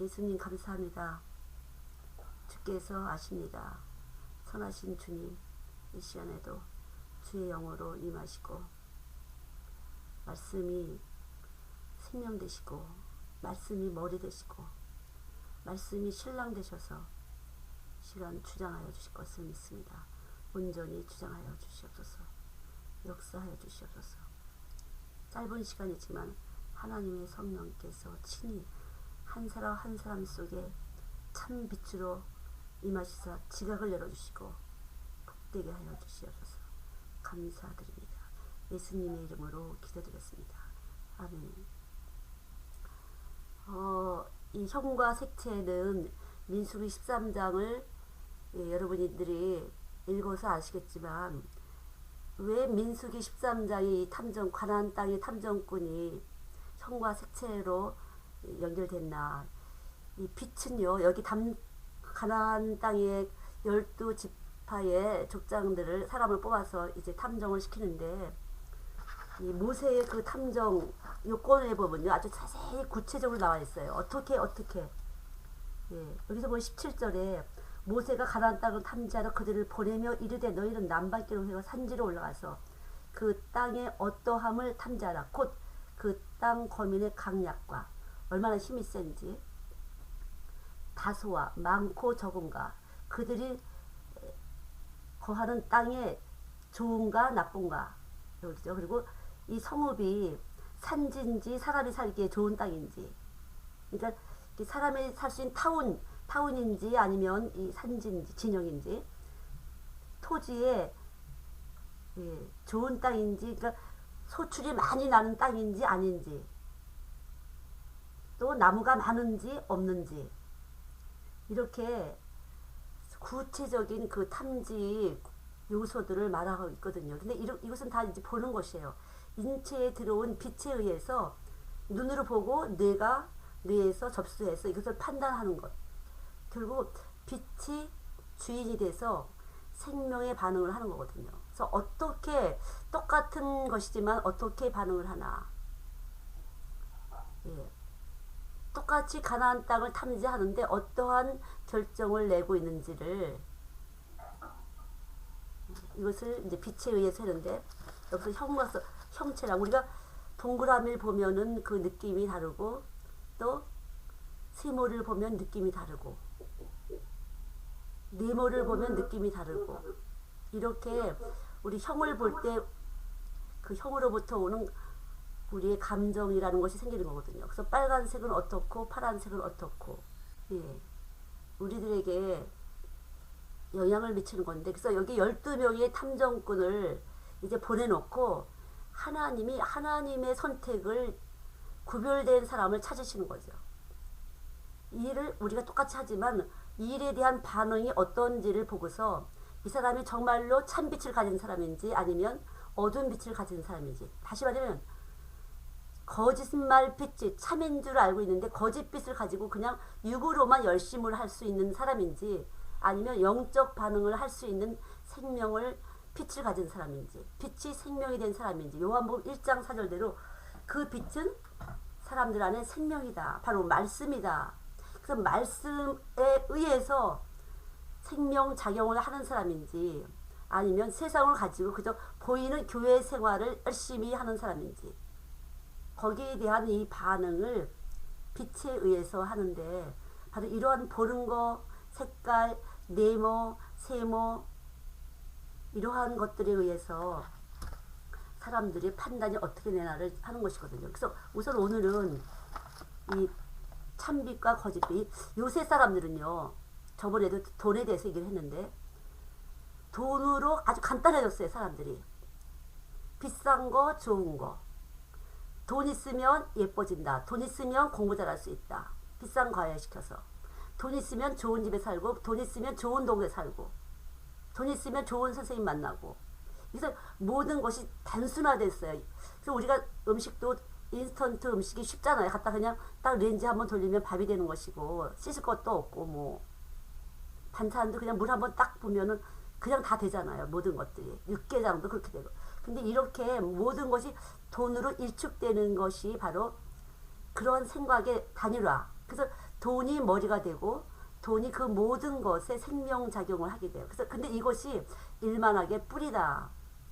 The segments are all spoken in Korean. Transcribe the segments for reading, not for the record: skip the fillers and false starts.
예수님 감사합니다. 주께서 아십니다. 선하신 주님, 이 시간에도 주의 영으로 임하시고 말씀이 생명 되시고 말씀이 머리 되시고 말씀이 신랑 되셔서 시간 주장하여 주실 것을 믿습니다. 온전히 주장하여 주시옵소서. 역사하여 주시옵소서. 짧은 시간이지만 하나님의 성령께서 친히 한 사람 한 사람 속에 참 빛으로 임하시사 지각을 열어주시고 복되게 하여 주시옵소서. 감사드립니다. 예수님의 이름으로 기도드렸습니다. 아멘. 이 형과 색채는 민수기 13장을 여러분들이 읽어서 아시겠지만 왜 민수기 13장의 탐정 가나안 땅의 탐정꾼이 형과 색채로 연결됐나. 이 빛은요, 여기 가나안 땅의 12지파의 족장들을 사람을 뽑아서 이제 탐정을 시키는데 이 모세의 그 탐정 요건에 보면요 아주 자세히 구체적으로 나와 있어요. 어떻게 예, 여기서 보면 17절에 모세가 가나안 땅을 탐지하러 그들을 보내며 이르되 너희는 남방길로 회와 산지로 올라가서 그 땅의 어떠함을 탐지하라. 곧 그 땅 거민의 강약과 얼마나 힘이 센지 다소와 많고 적은가 그들이 거하는 땅에 좋은가 나쁜가 여기죠. 그리고 이 성읍이 산지인지 사람이 살기에 좋은 땅인지, 그러니까 사람이 살 수 있는 타운인지 아니면 이 산지인지 진영인지 토지에 좋은 땅인지, 그러니까 소출이 많이 나는 땅인지 아닌지, 또 나무가 많은지 없는지, 이렇게 구체적인 그 탐지 요소들을 말하고 있거든요. 근데 이것은 다 이제 보는 것이에요. 인체에 들어온 빛에 의해서 눈으로 보고 뇌에서 접수해서 이것을 판단하는 것. 결국 빛이 주인이 돼서 생명의 반응을 하는 거거든요. 그래서 어떻게 똑같은 것이지만 어떻게 반응을 하나. 예. 똑같이 가나안 땅을 탐지하는데 어떠한 결정을 내고 있는지를 이것을 이제 빛에 의해서 하는데 여기서 형체랑 우리가 동그라미를 보면은 그 느낌이 다르고 또 세모를 보면 느낌이 다르고 네모를 보면 느낌이 다르고 이렇게 우리 형을 볼 때 그 형으로부터 오는 우리의 감정이라는 것이 생기는 거거든요. 그래서 빨간색은 어떻고 파란색은 어떻고 예. 우리들에게 영향을 미치는 건데, 그래서 여기 12명의 탐정꾼을 이제 보내놓고 하나님이 하나님의 선택을 구별된 사람을 찾으시는 거죠. 이 일을 우리가 똑같이 하지만 이 일에 대한 반응이 어떤지를 보고서 이 사람이 정말로 참빛을 가진 사람인지 아니면 어두운 빛을 가진 사람인지, 다시 말하면 거짓말 빛이 참인 줄 알고 있는데 거짓빛을 가지고 그냥 육으로만 열심을 할 수 있는 사람인지 아니면 영적 반응을 할 수 있는 생명을 빛을 가진 사람인지, 빛이 생명이 된 사람인지, 요한복음 1장 4절대로 그 빛은 사람들 안에 생명이다. 바로 말씀이다. 그래서 말씀에 의해서 생명작용을 하는 사람인지 아니면 세상을 가지고 그저 보이는 교회 생활을 열심히 하는 사람인지, 거기에 대한 이 반응을 빛에 의해서 하는데, 바로 이러한 보는 거, 색깔, 네모, 세모, 이러한 것들에 의해서 사람들의 판단이 어떻게 되나를 하는 것이거든요. 그래서 우선 오늘은 이 참빛과 거짓빛, 요새 사람들은요, 저번에도 돈에 대해서 얘기를 했는데 돈으로 아주 간단해졌어요. 사람들이 비싼 거 좋은 거, 돈 있으면 예뻐진다, 돈 있으면 공부 잘할 수 있다, 비싼 과외시켜서 돈 있으면 좋은 집에 살고, 돈 있으면 좋은 동네 살고, 돈 있으면 좋은 선생님 만나고, 그래서 모든 것이 단순화됐어요. 그래서 우리가 음식도 인스턴트 음식이 쉽잖아요. 갖다 그냥 딱 렌즈 한번 돌리면 밥이 되는 것이고, 씻을 것도 없고, 뭐 반찬도 그냥 물 한번 딱 보면은 그냥 다 되잖아요. 모든 것들이 육개장도 그렇게 되고. 근데 이렇게 모든 것이 돈으로 일축되는 것이 바로 그런 생각의 단일화. 그래서 돈이 머리가 되고 돈이 그 모든 것에 생명작용을 하게 돼요. 그래서 근데 이것이 일만하게 뿌리다.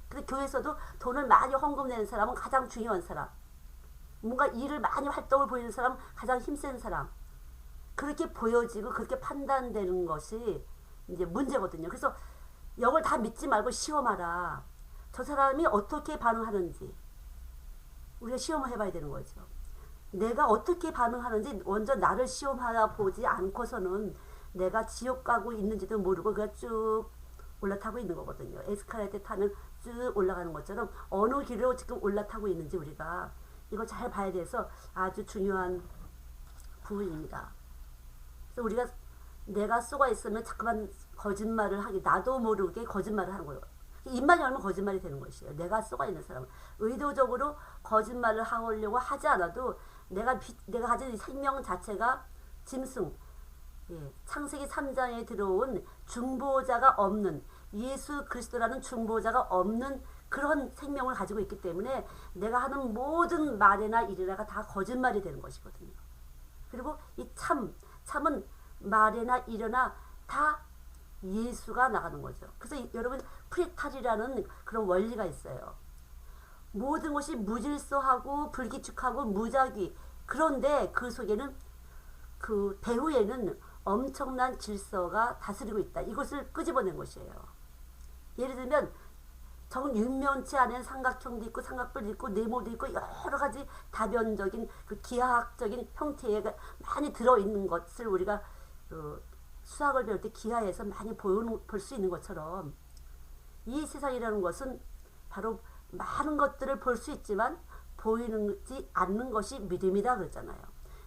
근데 교회에서도 돈을 많이 헌금 내는 사람은 가장 중요한 사람. 뭔가 일을 많이 활동을 보이는 사람은 가장 힘센 사람. 그렇게 보여지고 그렇게 판단되는 것이 이제 문제거든요. 그래서 영을 다 믿지 말고 시험하라. 저 사람이 어떻게 반응하는지 우리가 시험을 해봐야 되는 거죠. 내가 어떻게 반응하는지 먼저 나를 시험하다 보지 않고서는 내가 지옥 가고 있는지도 모르고 그냥 쭉 올라타고 있는 거거든요. 에스카레이터 타면 쭉 올라가는 것처럼 어느 길로 지금 올라타고 있는지 우리가 이거 잘 봐야 돼서 아주 중요한 부분입니다. 그래서 우리가 내가 쏘가 있으면 자꾸만 거짓말을 하기 나도 모르게 거짓말을 하는 거예요. 입만 열면 거짓말이 되는 것이에요. 내가 쏘가 있는 사람은 의도적으로 거짓말을 하려고 하지 않아도 내가 가진 생명 자체가 짐승, 창세기 3장에 들어온 중보자가 없는 예수 그리스도라는 중보자가 없는 그런 생명을 가지고 있기 때문에 내가 하는 모든 말이나 일이나가 다 거짓말이 되는 것이거든요. 그리고 이 참은 말이나 일이나 다 예수가 나가는 거죠. 그래서 여러분 프리탈이라는 그런 원리가 있어요. 모든 것이 무질서하고 불기축하고 무작위. 그런데 그 속에는 그 배후에는 엄청난 질서가 다스리고 있다. 이것을 끄집어낸 것이에요. 예를 들면 정 육면체 안에는 삼각형도 있고 삼각뿔도 있고 네모도 있고 여러 가지 다변적인 그 기하학적인 형태가 많이 들어있는 것을 우리가 수학을 배울 때 기하에서 많이 볼 수 있는 것처럼 이 세상이라는 것은 바로 많은 것들을 볼 수 있지만 보이지 않는 것이 믿음이다 그랬잖아요.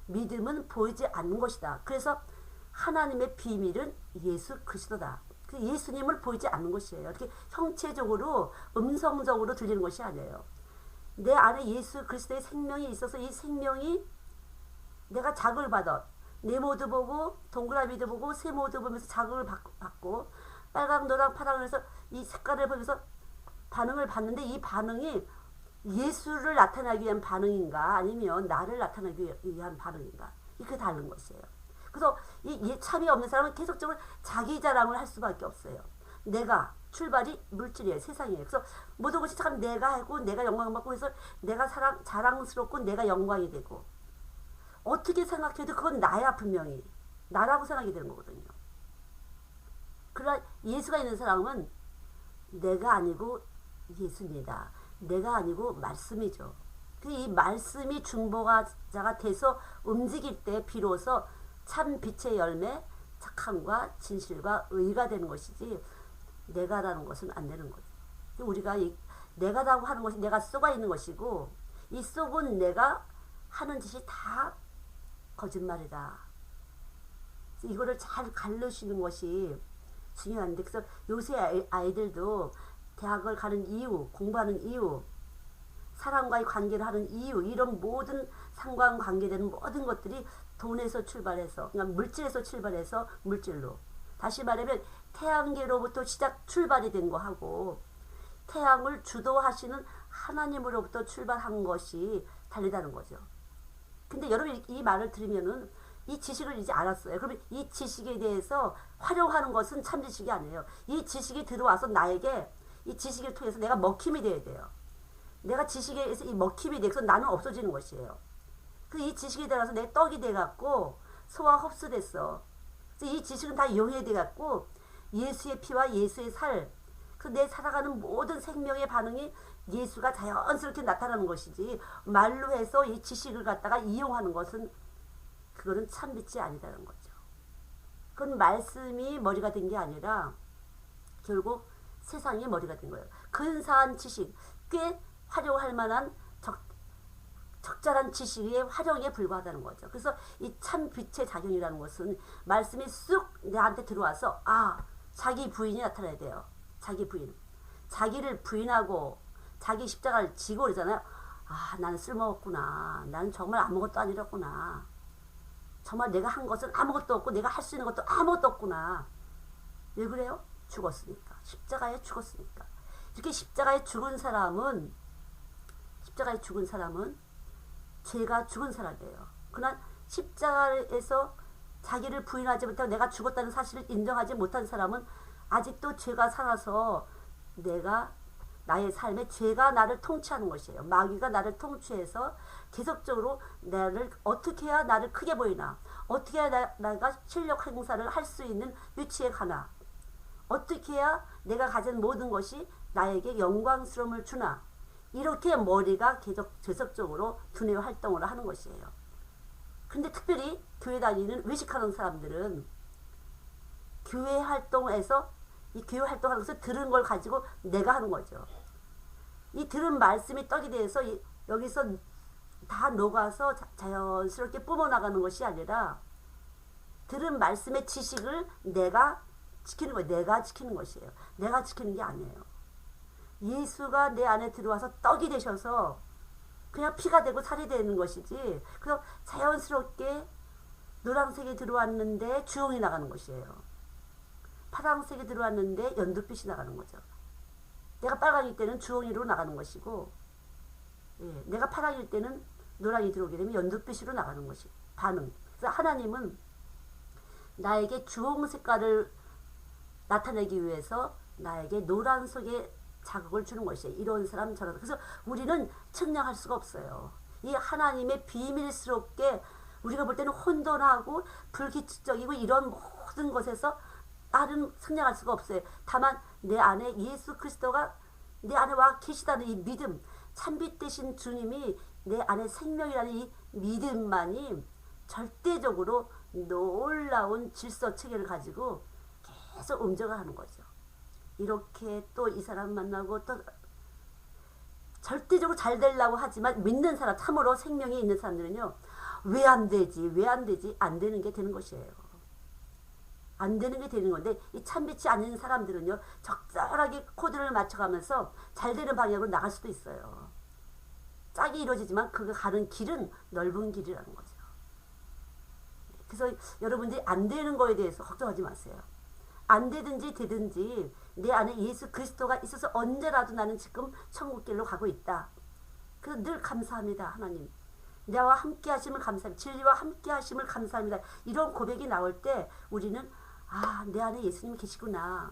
믿음은 보이지 않는 것이다. 그래서 하나님의 비밀은 예수 그리스도다. 예수님을 보이지 않는 것이에요. 이렇게 형체적으로 음성적으로 들리는 것이 아니에요. 내 안에 예수 그리스도의 생명이 있어서 이 생명이 내가 자극을 받아 네모도 보고 동그라미도 보고 세모도 보면서 자극을 받고 빨강 노랑 파랑을 해서 이 색깔을 보면서 반응을 받는데 이 반응이 예수를 나타내기 위한 반응인가 아니면 나를 나타내기 위한 반응인가 이게 다른 것이에요. 그래서 이 참이 없는 사람은 계속적으로 자기 자랑을 할 수밖에 없어요. 내가 출발이 물질이에요. 세상이에요. 그래서 모든 것이 참 내가 하고 내가 영광받고 해서 내가 자랑스럽고 내가 영광이 되고 어떻게 생각해도 그건 나야 분명히 나라고 생각이 되는 거거든요. 그러나 예수가 있는 사람은 내가 아니고 예수입니다. 내가 아니고 말씀이죠. 이 말씀이 중보자가 돼서 움직일 때 비로소 참 빛의 열매, 착함과 진실과 의가 되는 것이지 내가라는 것은 안 되는 거죠. 우리가 내가라고 하는 것이 내가 쏘가 있는 것이고 이 쏘은 내가 하는 짓이 다 거짓말이다. 이거를 잘 가르치는 것이 중요한데 그래서 요새 아이들도 대학을 가는 이유, 공부하는 이유, 사람과의 관계를 하는 이유 이런 모든 상관관계되는 모든 것들이 돈에서 출발해서 그러니까 물질에서 출발해서 물질로 다시 말하면 태양계로부터 시작 출발이 된 거하고 태양을 주도하시는 하나님으로부터 출발한 것이 다르다는 거죠. 근데 여러분 이 말을 들으면은 이 지식을 이제 알았어요. 그러면 이 지식에 대해서 활용하는 것은 참 지식이 아니에요. 이 지식이 들어와서 나에게 이 지식을 통해서 내가 먹힘이 돼야 돼요. 내가 지식에 의해서 이 먹힘이 돼서 나는 없어지는 것이에요. 그 이 지식이 들어가서 내 떡이 돼갖고 소화 흡수됐어. 그래서 이 지식은 다 용해돼갖고 예수의 피와 예수의 살, 그 내 살아가는 모든 생명의 반응이 예수가 자연스럽게 나타나는 것이지 말로 해서 이 지식을 갖다가 이용하는 것은 그거는 참 빛이 아니다는 거죠. 그건 말씀이 머리가 된 게 아니라 결국 세상이 머리가 된 거예요. 근사한 지식, 꽤 활용할 만한 적절한 지식의 활용에 불과하다는 거죠. 그래서 이 참 빛의 작용이라는 것은 말씀이 쑥 내한테 들어와서 자기 부인이 나타나야 돼요. 자기 부인. 자기를 부인하고 자기 십자가를 지고 그러잖아요. 나는 쓸모없구나. 나는 정말 아무것도 아니었구나. 정말 내가 한 것은 아무것도 없고 내가 할 수 있는 것도 아무것도 없구나. 왜 그래요? 죽었으니까. 십자가에 죽었으니까. 이렇게 십자가에 죽은 사람은 죄가 죽은 사람이에요. 그러나 십자가에서 자기를 부인하지 못하고 내가 죽었다는 사실을 인정하지 못한 사람은 아직도 죄가 살아서 나의 삶에 죄가 나를 통치하는 것이에요. 마귀가 나를 통치해서 계속적으로 나를 어떻게 해야 나를 크게 보이나, 어떻게 해야 내가 실력 행사를 할 수 있는 위치에 가나, 어떻게 해야 내가 가진 모든 것이 나에게 영광스러움을 주나, 이렇게 머리가 계속적으로 두뇌 활동을 하는 것이에요. 근데 특별히 교회 다니는 외식하는 사람들은 교회 활동에서 이 교회 활동하는 것을 들은 걸 가지고 내가 하는 거죠. 이 들은 말씀이 떡이 돼서 여기서 다 녹아서 자연스럽게 뿜어나가는 것이 아니라 들은 말씀의 지식을 내가 지키는 거예요. 내가 지키는 것이에요. 내가 지키는 게 아니에요. 예수가 내 안에 들어와서 떡이 되셔서 그냥 피가 되고 살이 되는 것이지, 그래서 자연스럽게 노란색이 들어왔는데 주홍이 나가는 것이에요. 파란색이 들어왔는데 연두빛이 나가는 거죠. 내가 빨강일 때는 주홍이로 나가는 것이고, 내가 파랑일 때는 노랑이 들어오게 되면 연두빛으로 나가는 것이 반응. 그래서 하나님은 나에게 주홍 색깔을 나타내기 위해서 나에게 노란색의 자극을 주는 것이에요. 이런 사람 저런. 그래서 우리는 측량할 수가 없어요. 이 하나님의 비밀스럽게 우리가 볼 때는 혼돈하고 불규칙적이고 이런 모든 것에서 나는 측량할 수가 없어요. 다만 내 안에 예수 그리스도가 내 안에 와 계시다는 이 믿음, 참빛 되신 주님이 내 안에 생명이라는 이 믿음만이 절대적으로 놀라운 질서 체계를 가지고 계속 움직여가는 거죠. 이렇게 또 이 사람 만나고 또 절대적으로 잘 되려고 하지만 믿는 사람, 참으로 생명이 있는 사람들은요, 왜 안 되지? 왜 안 되지? 안 되는 게 되는 것이에요. 안 되는 게 되는 건데, 이 참빛이 아닌 사람들은요, 적절하게 코드를 맞춰가면서 잘 되는 방향으로 나갈 수도 있어요. 짝이 이루어지지만 그가 가는 길은 넓은 길이라는 거죠. 그래서 여러분들이 안 되는 거에 대해서 걱정하지 마세요. 안 되든지 되든지 내 안에 예수 그리스도가 있어서 언제라도 나는 지금 천국길로 가고 있다. 그래서 늘 감사합니다. 하나님, 나와 함께 하심을 감사합니다. 진리와 함께 하심을 감사합니다. 이런 고백이 나올 때 우리는 내 안에 예수님이 계시구나.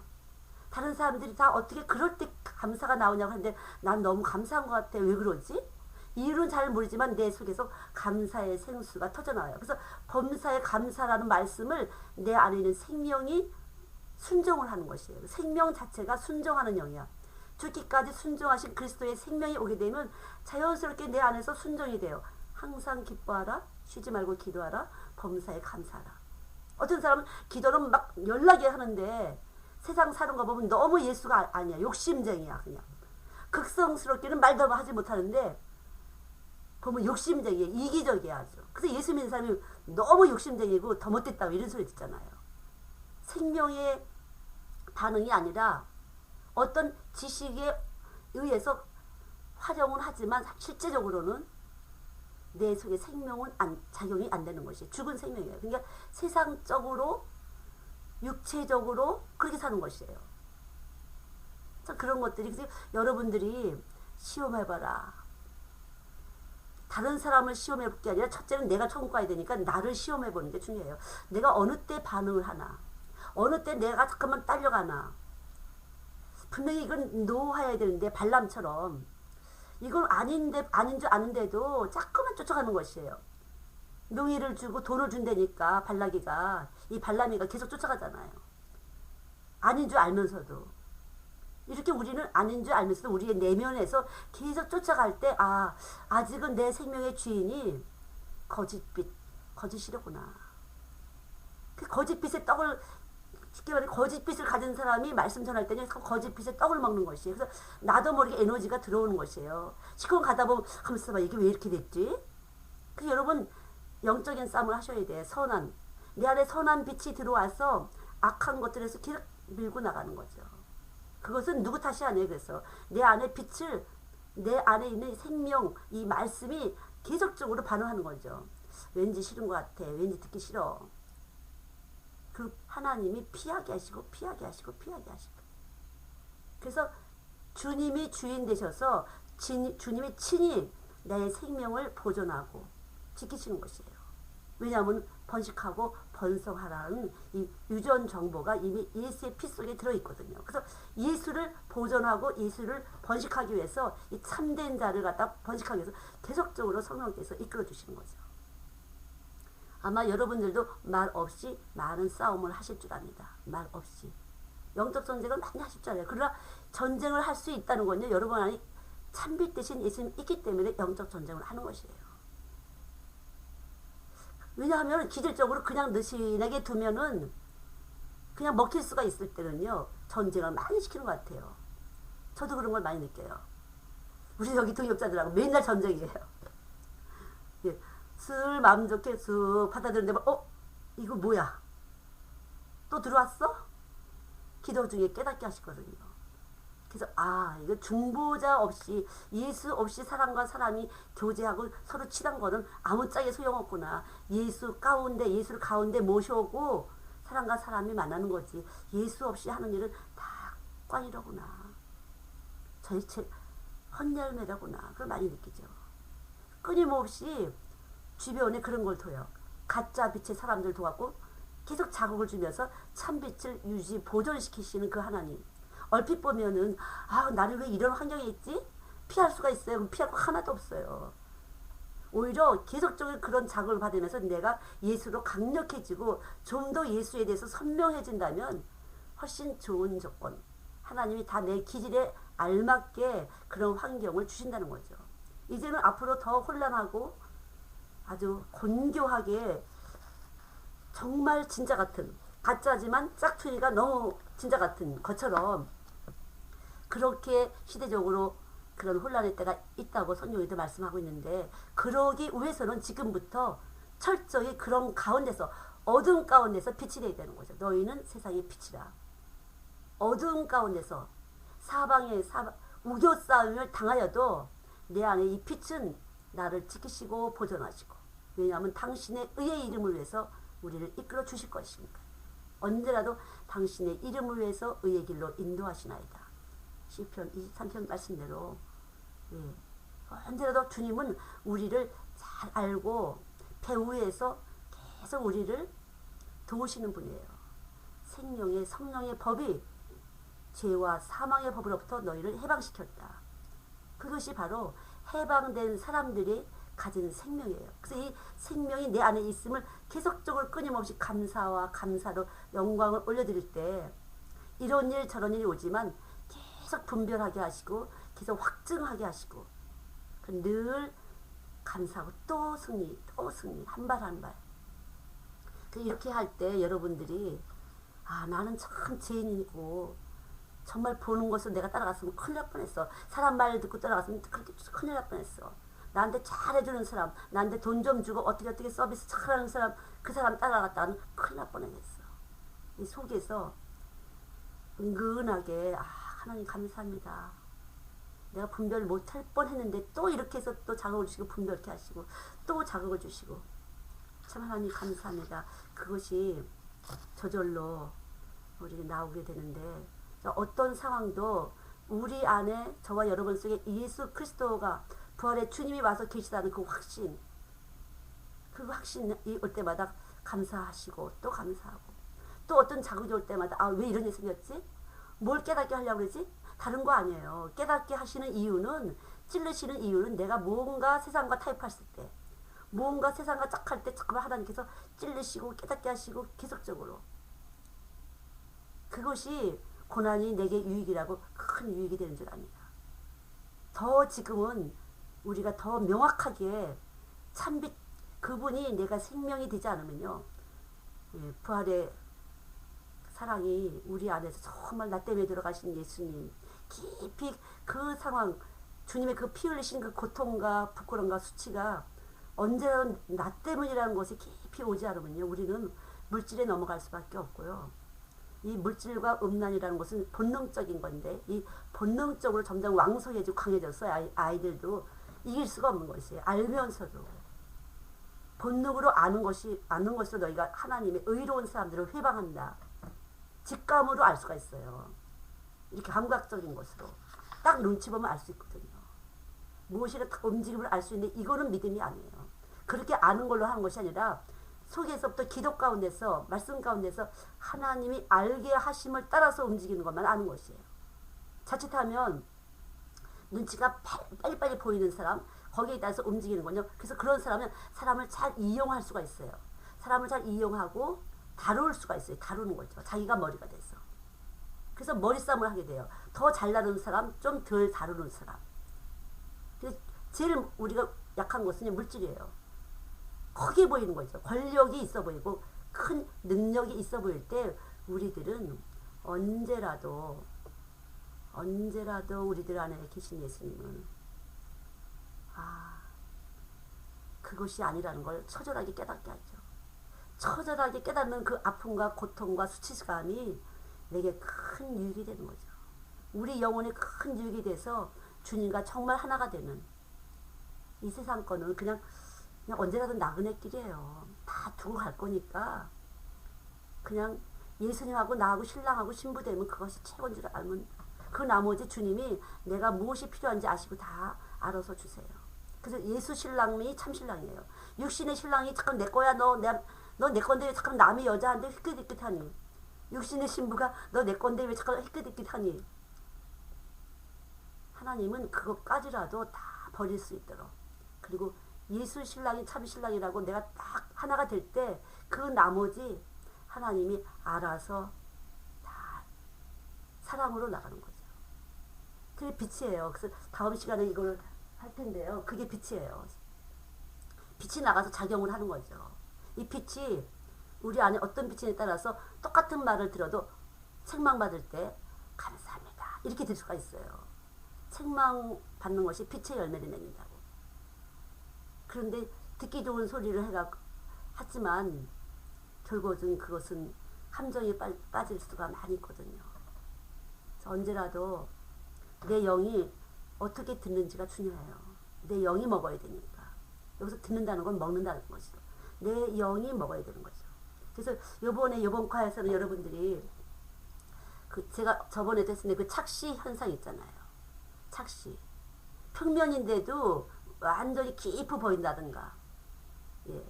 다른 사람들이 다 어떻게 그럴 때 감사가 나오냐고 하는데 난 너무 감사한 것 같아. 왜 그러지? 이유는 잘 모르지만 내 속에서 감사의 생수가 터져나와요. 그래서 범사에 감사라는 말씀을 내 안에 있는 생명이 순종을 하는 것이에요. 생명 자체가 순종하는 영이야. 죽기까지 순종하신 그리스도의 생명이 오게 되면 자연스럽게 내 안에서 순종이 돼요. 항상 기뻐하라, 쉬지 말고 기도하라, 범사에 감사하라. 어떤 사람은 기도는 막 연락이 하는데 세상 사는 거 보면 너무 예수가 아니야. 욕심쟁이야. 그냥 극성스럽게는 말도 하지 못하는데 보면 욕심쟁이야. 이기적이야 아주. 그래서 예수 믿는 사람이 너무 욕심쟁이고 더 못됐다고 이런 소리 듣잖아요. 생명의 반응이 아니라 어떤 지식에 의해서 활용은 하지만 실제적으로는 내 속에 생명은 작용이 안 되는 것이 죽은 생명이에요. 그러니까 세상적으로 육체적으로 그렇게 사는 것이에요. 참 그런 것들이, 그래서 여러분들이 시험해봐라. 다른 사람을 시험해볼 게 아니라 첫째는 내가 천국 가야 되니까 나를 시험해보는 게 중요해요. 내가 어느 때 반응을 하나, 어느 때 내가 잠깐만 딸려가나. 분명히 이건 놓아야 되는데 발람처럼 이건 아닌 줄 아는데도 자꾸만 쫓아가는 것이에요. 명예를 주고 돈을 준다니까 발락이가, 이 발람이가 계속 쫓아가잖아요. 아닌 줄 알면서도. 이렇게 우리는 아닌 줄 알면서도 우리의 내면에서 계속 쫓아갈 때 아직은 내 생명의 주인이 거짓이로구나. 그 거짓빛의 떡을, 쉽게 말해 거짓빛을 가진 사람이 말씀 전할 때는 거짓빛의 떡을 먹는 것이에요. 그래서 나도 모르게 에너지가 들어오는 것이에요. 시끄러운 가다 보면 가만있어 봐, 이게 왜 이렇게 됐지? 그 여러분 영적인 싸움을 하셔야 돼. 내 안에 선한 빛이 들어와서 악한 것들에서 계속 밀고 나가는 거죠. 그것은 누구 탓이 아니에요. 그래서 내 안에 빛을, 내 안에 있는 생명, 이 말씀이 계속적으로 반응하는 거죠. 왠지 싫은 것 같아. 왠지 듣기 싫어. 그 하나님이 피하게 하시고 피하게 하시고 피하게 하시고. 그래서 주님이 주인 되셔서 주님이 친히 내 생명을 보존하고 지키시는 것이에요. 왜냐하면 번식하고 번성하라는 이 유전 정보가 이미 예수의 피 속에 들어있거든요. 그래서 예수를 보존하고 예수를 번식하기 위해서 이 참된 자를 갖다 번식하기 위해서 계속적으로 성령께서 이끌어 주시는 거죠. 아마 여러분들도 말 없이 많은 싸움을 하실 줄 압니다. 말 없이. 영적 전쟁을 많이 하실 줄 알아요. 그러나 전쟁을 할 수 있다는 건요, 여러분 안에 참빛 대신 예수님이 있기 때문에 영적 전쟁을 하는 것이에요. 왜냐하면 기질적으로 그냥 느슨하게 두면은 그냥 먹힐 수가 있을 때는요, 전쟁을 많이 시키는 것 같아요. 저도 그런 걸 많이 느껴요. 우리 여기 동역자들하고 맨날 전쟁이에요. 예, 슬 마음 좋게 쓱 받아들는데 이거 뭐야? 또 들어왔어? 기도 중에 깨닫게 하시거든요. 그래서 이거 중보자 없이 예수 없이 사람과 사람이 교제하고 서로 친한 거는 아무짝에 소용없구나. 예수를 가운데 모셔오고 사람과 사람이 만나는 거지. 예수 없이 하는 일은 다 꽝이라구나. 전체 헛열매라구나. 그걸 많이 느끼죠. 끊임없이 주변에 그런 걸 둬요. 가짜 빛의 사람들 도왔고 계속 자극을 주면서 참빛을 보존시키시는 그 하나님. 얼핏 보면은 나를 왜 이런 환경에 있지? 피할 수가 있어요. 그럼 피할 거 하나도 없어요. 오히려 계속적인 그런 자극을 받으면서 내가 예수로 강력해지고 좀 더 예수에 대해서 선명해진다면 훨씬 좋은 조건, 하나님이 다 내 기질에 알맞게 그런 환경을 주신다는 거죠. 이제는 앞으로 더 혼란하고 아주 곤교하게 정말 진짜 같은, 가짜지만 짝퉁이가 너무 진짜 같은 것처럼 그렇게 시대적으로 그런 혼란의 때가 있다고 성경에도 말씀하고 있는데, 그러기 위해서는 지금부터 철저히 그런 가운데서, 어두운 가운데서 빛이 되어야 되는 거죠. 너희는 세상의 빛이라. 어두운 가운데서 우겨 싸움을 당하여도 내 안에 이 빛은 나를 지키시고 보존하시고, 왜냐하면 당신의 의의 이름을 위해서 우리를 이끌어 주실 것입니다. 언제라도 당신의 이름을 위해서 의의 길로 인도하시나이다. 시편 23편 말씀대로 언제라도 주님은 우리를 잘 알고 배후에서 계속 우리를 도우시는 분이에요. 생명의 성령의 법이 죄와 사망의 법으로부터 너희를 해방시켰다. 그것이 바로 해방된 사람들이 가진 생명이에요. 그래서 이 생명이 내 안에 있음을 계속적으로 끊임없이 감사와 감사로 영광을 올려드릴 때 이런 일 저런 일이 오지만 계속 분별하게 하시고 계속 확증하게 하시고 늘 감사하고 또 승리 한 발 한 발. 이렇게 할 때 여러분들이 나는 참 죄인이고 정말 보는 것을 내가 따라갔으면 큰일 날 뻔했어. 사람 말 듣고 따라갔으면 그렇게 큰일 날 뻔했어. 나한테 잘해주는 사람, 나한테 돈 좀 주고 어떻게 서비스 잘하는 사람, 그 사람 따라갔다가는 큰일 날 뻔했어. 이 속에서 은근하게 하나님 감사합니다. 내가 분별 못할 뻔했는데 또 이렇게 해서 또 자극을 주시고 분별케 하시고 또 자극을 주시고 참 하나님 감사합니다. 그것이 저절로 우리에게 나오게 되는데, 어떤 상황도 우리 안에 저와 여러분 속에 예수 그리스도가 부활의 주님이 와서 계시다는 그 확신이 올 때마다 감사하시고 또 감사하고, 또 어떤 자극이 올 때마다 왜 이런 일이 생겼지? 뭘 깨닫게 하려고 그러지? 다른 거 아니에요. 깨닫게 하시는 이유는, 찔르시는 이유는 내가 뭔가 세상과 타협했을 때, 뭔가 세상과 짝할 때 자꾸만 하나님께서 찔르시고 깨닫게 하시고 계속적으로, 그것이 고난이 내게 유익이라고 큰 유익이 되는 줄 압니다. 더 지금은 우리가 더 명확하게 참빛 그분이 내가 생명이 되지 않으면요, 부활의 사랑이 우리 안에서 정말 나 때문에 들어가신 예수님, 깊이 그 상황, 주님의 그 피 흘리신 그 고통과 부끄러움과 수치가 언제나 나 때문이라는 것이 깊이 오지 않으면요, 우리는 물질에 넘어갈 수밖에 없고요. 이 물질과 음란이라는 것은 본능적인 건데, 이 본능적으로 점점 왕성해지고 강해져서 아이들도 이길 수가 없는 것이에요. 알면서도 본능으로 아는 것으로 너희가 하나님의 의로운 사람들을 회방한다. 직감으로 알 수가 있어요. 이렇게 감각적인 것으로 딱 눈치 보면 알 수 있거든요. 무엇이라 딱 움직임을 알 수 있는데, 이거는 믿음이 아니에요. 그렇게 아는 걸로 하는 것이 아니라 속에서부터 기도 가운데서 말씀 가운데서 하나님이 알게 하심을 따라서 움직이는 것만 아는 것이에요. 자칫하면 눈치가 빨리빨리 보이는 사람 거기에 따라서 움직이는 거요. 그래서 그런 사람은 사람을 잘 이용할 수가 있어요. 사람을 잘 이용하고 다룰 수가 있어요. 다루는 거죠. 자기가 머리가 돼서. 그래서 머리싸움을 하게 돼요. 더 잘 다루는 사람, 좀 덜 다루는 사람. 제일 우리가 약한 것은 물질이에요. 크게 보이는 거죠. 권력이 있어 보이고 큰 능력이 있어 보일 때 우리들은 언제라도 우리들 안에 계신 예수님은 그것이 아니라는 걸 처절하게 깨닫게 하죠. 처절하게 깨닫는 그 아픔과 고통과 수치감이 내게 큰 유익이 되는 거죠. 우리 영혼에 큰 유익이 돼서 주님과 정말 하나가 되는 이 세상 거는 그냥 언제라도 나그네 길이에요. 다 두고 갈 거니까 그냥 예수님하고 나하고 신랑하고 신부되면 그것이 최고인 줄 알면 그 나머지 주님이 내가 무엇이 필요한지 아시고 다 알아서 주세요. 그래서 예수 신랑이 참 신랑이에요. 육신의 신랑이 잠깐 내 거야 너 내 건데 왜 잠깐 남의 여자한테 희끗희끗하니. 육신의 신부가 너 내 건데 왜 잠깐 희끗희끗하니. 하나님은 그것까지라도 다 버릴 수 있도록 그리고 예수 신랑이 참 신랑이라고 내가 딱 하나가 될 때 그 나머지 하나님이 알아서 다 사랑으로 나가는 거죠. 그게 빛이에요. 그래서 다음 시간에 이걸 할 텐데요. 그게 빛이에요. 빛이 나가서 작용을 하는 거죠. 이 빛이 우리 안에 어떤 빛이냐에 따라서 똑같은 말을 들어도 책망받을 때 감사합니다 이렇게 될 수가 있어요. 책망받는 것이 빛의 열매를 맺는다고. 그런데 듣기 좋은 소리를 하지만 결국은 그것은 함정에 빠질 수가 많이 있거든요. 그래서 언제라도 내 영이 어떻게 듣는지가 중요해요. 내 영이 먹어야 되니까. 여기서 듣는다는 건 먹는다는 것이죠. 내 영이 먹어야 되는 거죠. 그래서 이번 과에서는 여러분들이 제가 저번에도 했었는데 그 착시 현상 있잖아요. 착시. 평면인데도 완전히 깊이 보인다든가. 예.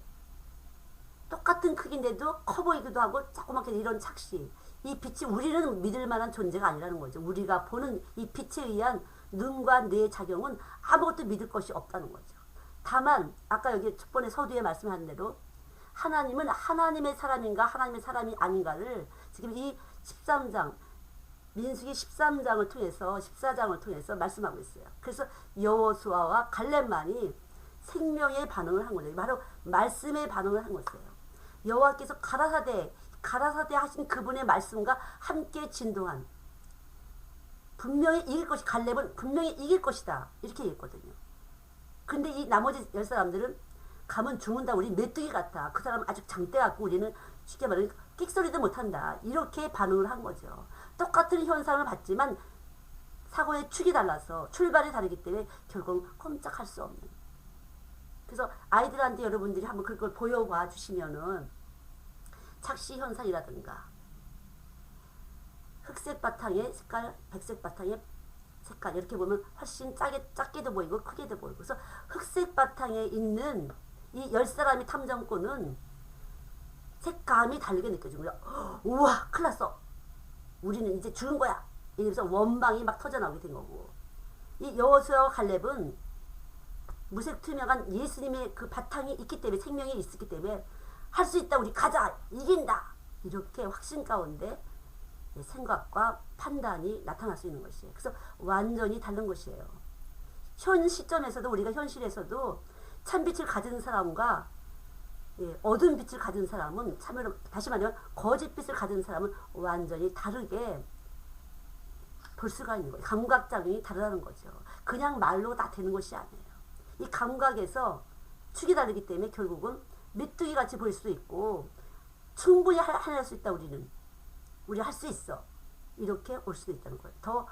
똑같은 크기인데도 커 보이기도 하고 조그맣게 이런 착시. 이 빛이 우리는 믿을 만한 존재가 아니라는 거죠. 우리가 보는 이 빛에 의한 눈과 뇌의 작용은 아무것도 믿을 것이 없다는 거죠. 다만 아까 여기 첫 번에 서두에 말씀한 대로 하나님은 하나님의 사람인가 하나님의 사람이 아닌가를 지금 이 13장 민수기 13장을 통해서 14장을 통해서 말씀하고 있어요. 그래서 여호수아와 갈렙만이 생명의 반응을 한 거죠. 바로 말씀의 반응을 한 것이에요. 여호와께서 가라사대 하신 그분의 말씀과 함께 진동한 분명히 이길 것이 갈렙은 분명히 이길 것이다 이렇게 얘기했거든요. 근데 이 나머지 10사람들은 가면 죽는다. 우리 메뚜기 같아. 그 사람은 아주 장대 같고 우리는 쉽게 말하면 끽소리도 못한다. 이렇게 반응을 한 거죠. 똑같은 현상을 봤지만 사고의 축이 달라서 출발이 다르기 때문에 결국 꼼짝할 수 없는. 그래서 아이들한테 여러분들이 한번 그걸 보여봐 주시면은 착시 현상이라든가 흑색 바탕에 색깔, 백색 바탕에 색깔 이렇게 보면 훨씬 작게도 보이고 크게도 보이고. 그래서 흑색 바탕에 있는 이 10사람이 탐정꾼은 색감이 다르게 느껴지고요. 우와 큰일 났어. 우리는 이제 죽은 거야. 이러면서 원망이 막 터져나오게 된 거고. 이 여호수아와 갈렙은 무색투명한 예수님의 그 바탕이 있기 때문에 생명이 있었기 때문에 할 수 있다. 우리 가자. 이긴다. 이렇게 확신 가운데 생각과 판단이 나타날 수 있는 것이에요. 그래서 완전히 다른 것이에요. 현 시점에서도 우리가 현실에서도 참빛을 가진 사람과 어두운 빛을 가진 사람은 참으로 다시 말하면 거짓빛을 가진 사람은 완전히 다르게 볼 수가 있는 거예요. 감각작용이 다르다는 거죠. 그냥 말로 다 되는 것이 아니에요. 이 감각에서 축이 다르기 때문에 결국은 메뚜기 같이 보일 수도 있고 충분히 해낼 수 있다. 우리 할 수 있어. 이렇게 올 수도 있다는 거예요. 더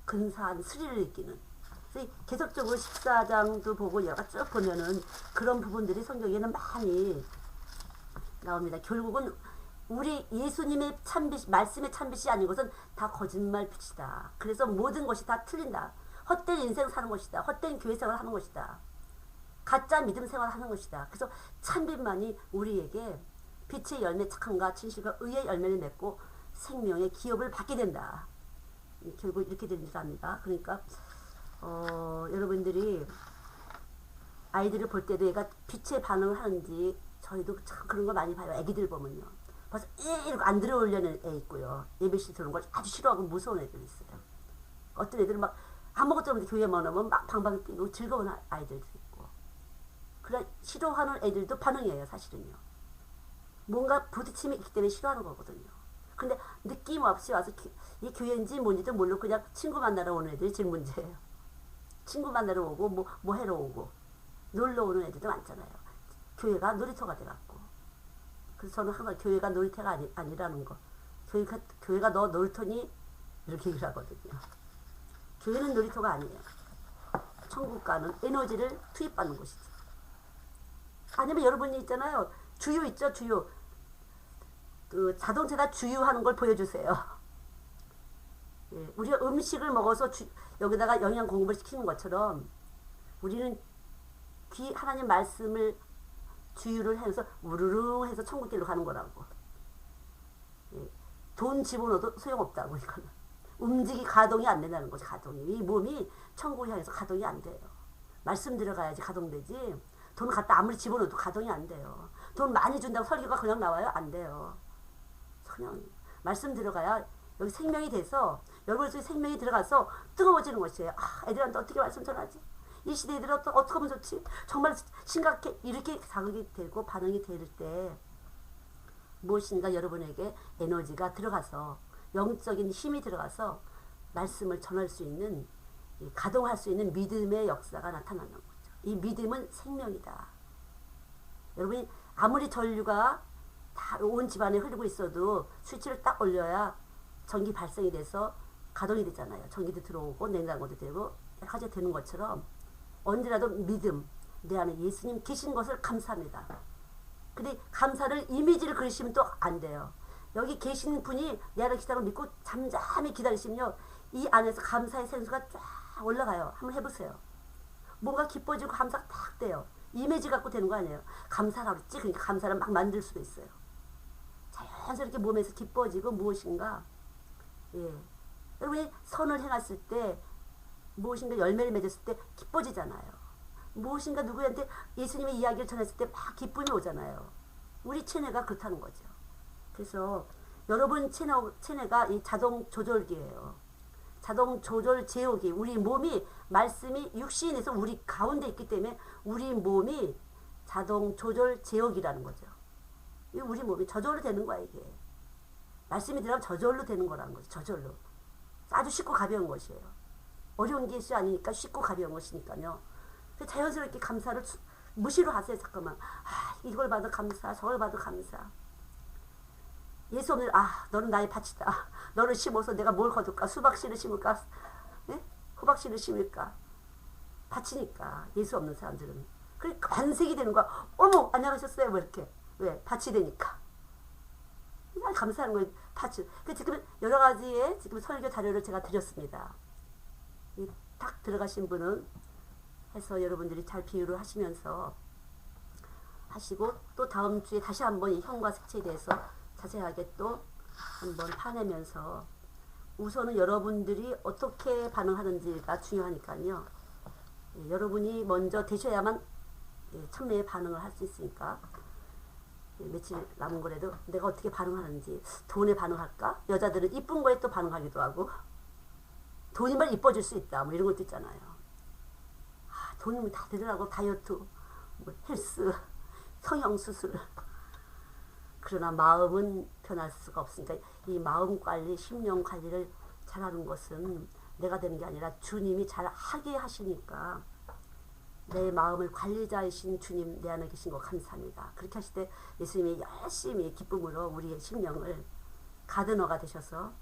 근사한 스릴을 느끼는. 그래서 계속적으로 14장도 보고 여가 쭉 보면은 그런 부분들이 성경에는 많이 나옵니다. 결국은 우리 예수님의 참빛, 말씀의 참빛이 아닌 것은 다 거짓말 빛이다. 그래서 모든 것이 다 틀린다. 헛된 인생 사는 것이다. 헛된 교회 생활을 하는 것이다. 가짜 믿음 생활을 하는 것이다. 그래서 참빛만이 우리에게 빛의 열매, 착함과 진실과 의의 열매를 맺고 생명의 기업을 받게 된다. 결국 이렇게 되는 줄 압니다. 그러니까 여러분들이 아이들을 볼 때도 얘가 빛에 반응을 하는지 저희도 참 그런 거 많이 봐요. 애기들 보면요. 벌써 이러고 안 들어오려는 애 있고요. 예배실 들어오는 걸 아주 싫어하고 무서운 애들 있어요. 어떤 애들은 막 아무것도 없는데 교회만 오면 막 방방 뛰고 즐거운 아이들도 있고. 그런 싫어하는 애들도 반응이에요. 사실은요. 뭔가 부딪힘이 있기 때문에 싫어하는 거거든요. 근데 느낌 없이 와서 이 교회인지 뭔지도 모르고 그냥 친구 만나러 오는 애들이 제일 문제예요. 친구 만나러 오고 뭐 해러 오고 놀러 오는 애들도 많잖아요. 교회가 놀이터가 돼갖고. 그래서 저는 항상 교회가 놀이터가 아니라는 거. 교회가 너 놀이터니? 이렇게 얘기를 하거든요. 교회는 놀이터가 아니에요. 천국 가는 에너지를 투입받는 곳이죠. 아니면 여러분이 있잖아요. 주유 있죠, 주유. 그 자동차가 주유하는 걸 보여주세요. 예, 우리가 음식을 먹어서 여기다가 영양 공급을 시키는 것처럼 우리는 하나님 말씀을 주유를 해서 우르르 해서 천국길로 가는 거라고. 예, 돈 집어넣어도 소용없다고. 이거는 가동이 안 된다는 거지. 가동이 이 몸이 천국을 향해서 가동이 안 돼요. 말씀 들어가야지 가동되지. 돈 갖다 아무리 집어넣어도 가동이 안 돼요. 돈 많이 준다고 설교가 그냥 나와요? 안 돼요. 그냥 말씀 들어가야 여기 생명이 돼서 여러분 속에 생명이 들어가서 뜨거워지는 것이에요. 애들한테 어떻게 말씀 전하지? 이 시대 애들 어떻게 하면 좋지? 정말 심각해. 이렇게 자극이 되고 반응이 될 때 무엇인가 여러분에게 에너지가 들어가서 영적인 힘이 들어가서 말씀을 전할 수 있는 가동할 수 있는 믿음의 역사가 나타나는 거죠. 이 믿음은 생명이다. 여러분이 아무리 전류가 다 온 집안에 흐르고 있어도 스위치를 딱 올려야 전기 발생이 돼서 가동이 되잖아요. 전기도 들어오고 냉장고도 되고 여러 가지 되는 것처럼 언제라도 믿음, 내 안에 예수님 계신 것을 감사합니다. 근데 감사를 이미지를 그리시면 또 안 돼요. 여기 계신 분이 내 안에 계시다고 믿고 잠잠히 기다리시면요. 이 안에서 감사의 생수가 쫙 올라가요. 한번 해보세요. 뭔가 기뻐지고 감사가 딱 돼요. 이미지 갖고 되는 거 아니에요. 감사라고 했지. 그러니까 감사를 막 만들 수도 있어요. 자연스럽게 몸에서 기뻐지고 무엇인가. 예. 여러분이 선을 행했을 때 무엇인가 열매를 맺었을 때 기뻐지잖아요. 무엇인가 누구한테 예수님의 이야기를 전했을 때 막 기쁨이 오잖아요. 우리 체내가 그렇다는 거죠. 그래서 여러분 체내가 이 자동 조절기예요. 자동 조절 제어기. 우리 몸이 말씀이 육신에서 우리 가운데 있기 때문에 우리 몸이 자동 조절 제어기라는 거죠. 우리 몸이 저절로 되는 거야 이게. 말씀이 들어가면 저절로 되는 거라는 거죠. 저절로. 아주 쉽고 가벼운 것이에요. 어려운 것이 아니니까 쉽고 가벼운 것이니까요. 자연스럽게 감사를 무시로 하세요. 잠깐만. 이걸 봐도 감사, 저걸 봐도 감사. 예수 없는 너는 나의 밭이다. 너를 심어서 내가 뭘 거둘까? 수박씨를 심을까? 네? 호박씨를 심을까? 밭이니까. 예수 없는 사람들은. 그래 관색이 되는 거야. 어머 안녕하셨어요. 뭐 이렇게. 왜? 밭이 되니까. 감사한 거예요. 밭이. 지금 여러 가지의 지금 설교 자료를 제가 드렸습니다. 딱 들어가신 분은 해서 여러분들이 잘 비유를 하시면서 하시고 또 다음 주에 다시 한번 이 형과 색채에 대해서 자세하게 또 한번 파내면서 우선은 여러분들이 어떻게 반응하는지가 중요하니까요. 예, 여러분이 먼저 되셔야만 천매의 반응을 할 수 있으니까 며칠 남은 거라도 내가 어떻게 반응하는지. 돈에 반응할까? 여자들은 이쁜 거에 또 반응하기도 하고 돈이면 이뻐질 수 있다 뭐 이런 것도 있잖아요. 돈이면 다 되더라고. 다이어트, 뭐 헬스, 성형수술. 그러나 마음은 변할 수가 없으니까 이 마음 관리, 심령 관리를 잘하는 것은 내가 되는 게 아니라 주님이 잘 하게 하시니까 내 마음을 관리자이신 주님 내 안에 계신 거 감사합니다. 그렇게 하실 때 예수님이 열심히 기쁨으로 우리의 심령을 가드너가 되셔서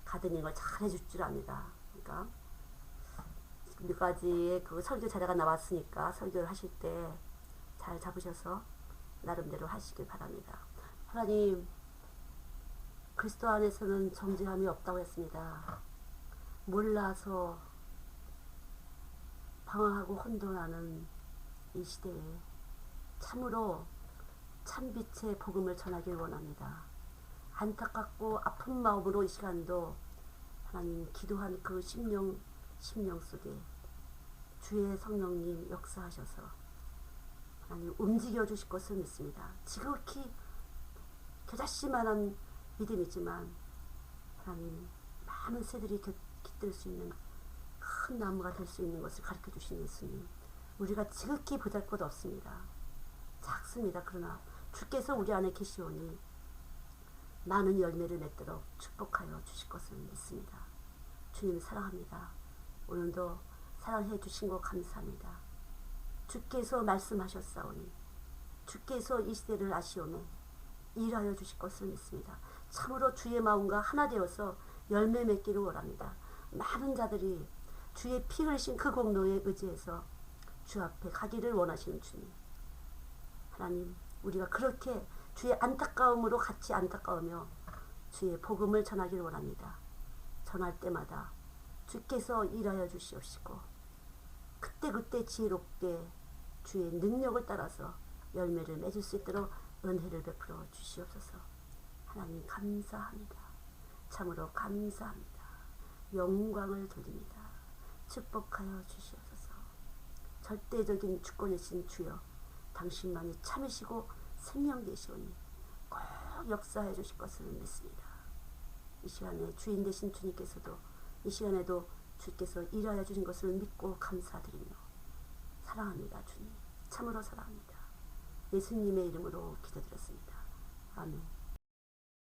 가드닝을 잘 해줄 줄 압니다. 그러니까 몇 가지의 그 설교 자료가 나왔으니까 설교를 하실 때 잘 잡으셔서 나름대로 하시길 바랍니다. 하나님, 그리스도 안에서는 정죄함이 없다고 했습니다. 몰라서 방황하고 혼돈하는 이 시대에 참으로 참빛의 복음을 전하길 원합니다. 안타깝고 아픈 마음으로 이 시간도 하나님 기도한 그 심령 속에 주의 성령님 역사하셔서 하나님 움직여 주실 것을 믿습니다. 지극히 겨자씨만한 믿음이지만 하나님 많은 새들이 깃들 수 있는 큰 나무가 될 수 있는 것을 가르쳐 주신 예수님, 우리가 지극히 보잘것 없습니다. 작습니다. 그러나 주께서 우리 안에 계시오니 많은 열매를 맺도록 축복하여 주실 것을 믿습니다. 주님 사랑합니다. 오늘도 사랑해 주신 것 감사합니다. 주께서 말씀하셨사오니 주께서 이 시대를 아시오매 일하여 주실 것을 믿습니다. 참으로 주의 마음과 하나 되어서 열매 맺기를 원합니다. 많은 자들이 주의 피 흘리신 그 공로에 의지해서 주 앞에 가기를 원하시는 주님, 하나님 우리가 그렇게 주의 안타까움으로 같이 안타까우며 주의 복음을 전하기를 원합니다. 전할 때마다 주께서 일하여 주시옵시고 그때그때 지혜롭게 주의 능력을 따라서 열매를 맺을 수 있도록 은혜를 베풀어 주시옵소서. 하나님 감사합니다. 참으로 감사합니다. 영광을 돌립니다. 축복하여 주시옵소서. 절대적인 주권이신 주여, 당신만이 참으시고 생명 되시오니 꼭 역사해 주실 것을 믿습니다. 이 시간에 주인 되신 주님께서도 이 시간에도 주께서 일하여 주신 것을 믿고 감사드리며 사랑합니다. 주님 참으로 사랑합니다. 예수님의 이름으로 기도드렸습니다. 아멘.